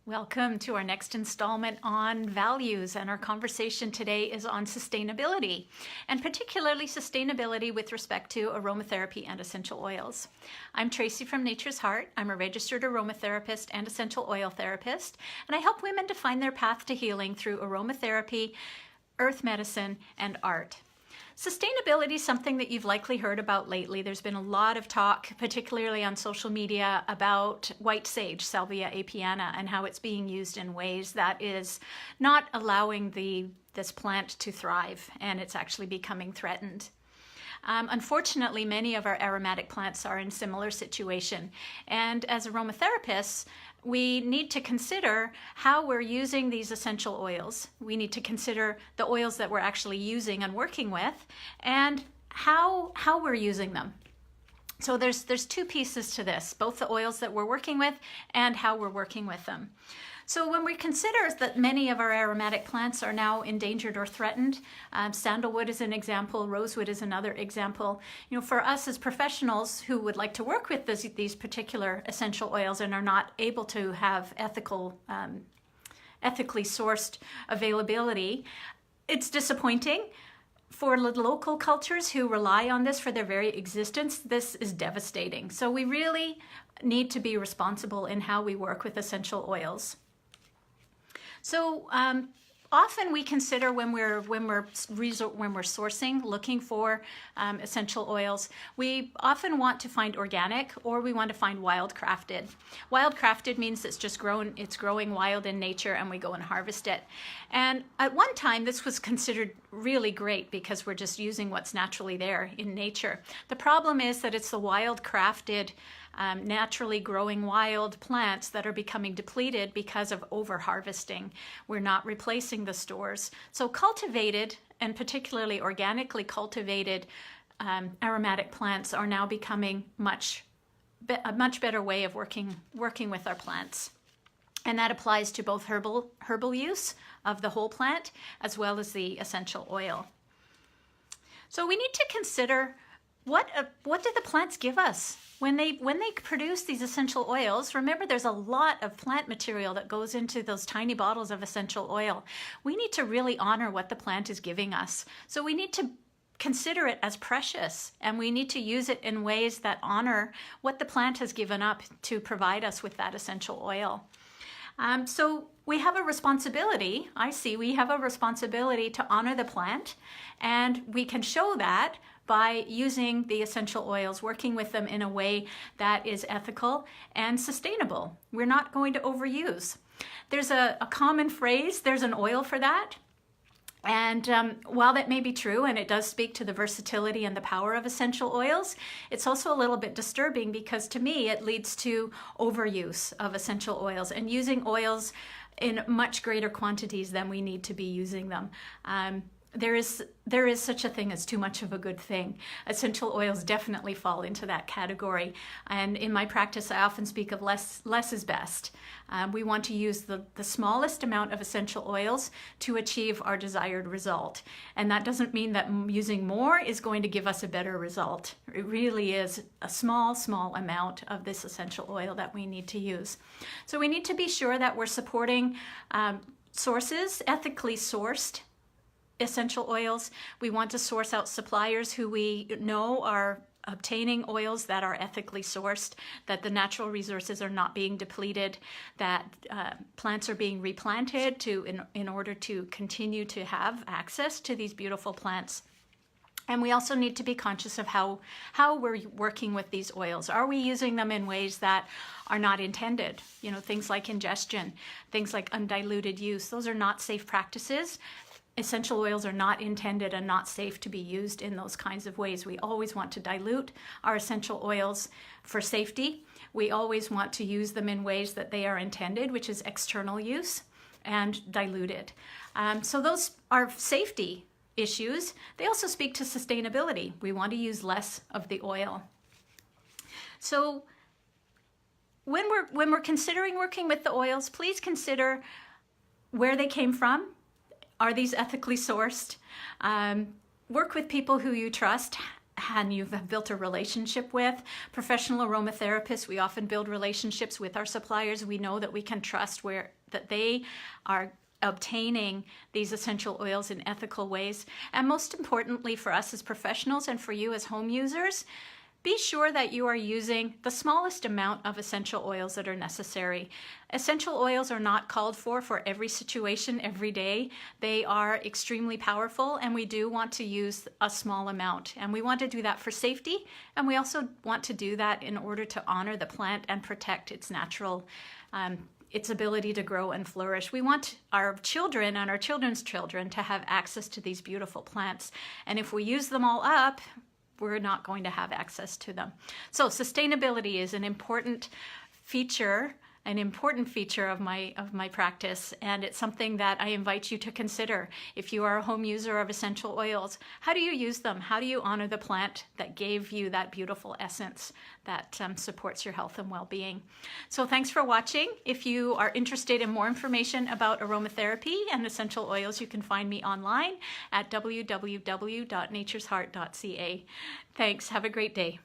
Welcome to our next installment on values, and our conversation today is on sustainability, and particularly sustainability with respect to aromatherapy and essential oils. I'm Tracy from Nature's Heart. I'm a registered aromatherapist and essential oil therapist, and I help women to find their path to healing through aromatherapy, earth medicine, and art. Sustainability is something that you've likely heard about lately. There's been a lot of talk, particularly on social media, about white sage, Salvia apiana, and how it's being used in ways that is not allowing this plant to thrive, and it's actually becoming threatened. Unfortunately, many of our aromatic plants are in similar situation, and as aromatherapists, we need to consider how we're using these essential oils. We need to consider the oils that we're actually using and working with, and how we're using them. So there's two pieces to this, both the oils that we're working with and how we're working with them. So when we consider that many of our aromatic plants are now endangered or threatened, sandalwood is an example, rosewood is another example. For us as professionals who would like to work with these particular essential oils and are not able to have ethically sourced availability, it's disappointing. For local cultures who rely on this for their very existence, this is devastating. So we really need to be responsible in how we work with essential oils. So often we consider when we're sourcing, looking for essential oils, we often want to find organic, or we want to find wildcrafted. Wildcrafted means it's growing wild in nature, and we go and harvest it. And at one time, this was considered really great because we're just using what's naturally there in nature. The problem is that it's the wildcrafted, naturally growing wild plants that are becoming depleted because of over-harvesting. We're not replacing the stores. So cultivated, and particularly organically cultivated aromatic plants are now becoming a much better way of working with our plants. And that applies to both herbal use of the whole plant as well as the essential oil. So we need to consider what do the plants give us? When they produce these essential oils, remember there's a lot of plant material that goes into those tiny bottles of essential oil. We need to really honor what the plant is giving us. So we need to consider it as precious, and we need to use it in ways that honor what the plant has given up to provide us with that essential oil. So we have a responsibility, we have a responsibility to honor the plant, and we can show that by using the essential oils, working with them in a way that is ethical and sustainable. We're not going to overuse. There's a common phrase, there's an oil for that. And while that may be true, and it does speak to the versatility and the power of essential oils, it's also a little bit disturbing because to me it leads to overuse of essential oils and using oils in much greater quantities than we need to be using them. There is such a thing as too much of a good thing. Essential oils definitely fall into that category. And in my practice, I often speak of less is best. We want to use the smallest amount of essential oils to achieve our desired result. And that doesn't mean that using more is going to give us a better result. It really is a small amount of this essential oil that we need to use. So we need to be sure that we're supporting sources, ethically sourced essential oils. We want to source out suppliers who we know are obtaining oils that are ethically sourced, that the natural resources are not being depleted, that plants are being replanted in order to continue to have access to these beautiful plants. And we also need to be conscious of how we're working with these oils. Are we using them in ways that are not intended? Things like ingestion, things like undiluted use. Those are not safe practices. Essential oils are not intended and not safe to be used in those kinds of ways. We always want to dilute our essential oils for safety. We always want to use them in ways that they are intended, which is external use, and diluted. So those are safety issues. They also speak to sustainability. We want to use less of the oil. So when we're considering working with the oils, please consider where they came from. Are these ethically sourced? Work with people who you trust and you've built a relationship with. Professional aromatherapists, we often build relationships with our suppliers. We know that we can trust that they are obtaining these essential oils in ethical ways. And most importantly for us as professionals and for you as home users, be sure that you are using the smallest amount of essential oils that are necessary. Essential oils are not called for every situation, every day. They are extremely powerful, and we do want to use a small amount. And we want to do that for safety, and we also want to do that in order to honor the plant and protect its natural its ability to grow and flourish. We want our children and our children's children to have access to these beautiful plants. And if we use them all up, we're not going to have access to them. So sustainability is an important feature of my practice, and it's something that I invite you to consider. If you are a home user of essential oils, how do you use them? How do you honor the plant that gave you that beautiful essence that supports your health and well-being? So thanks for watching. If you are interested in more information about aromatherapy and essential oils, you can find me online at www.naturesheart.ca. Thanks. Have a great day.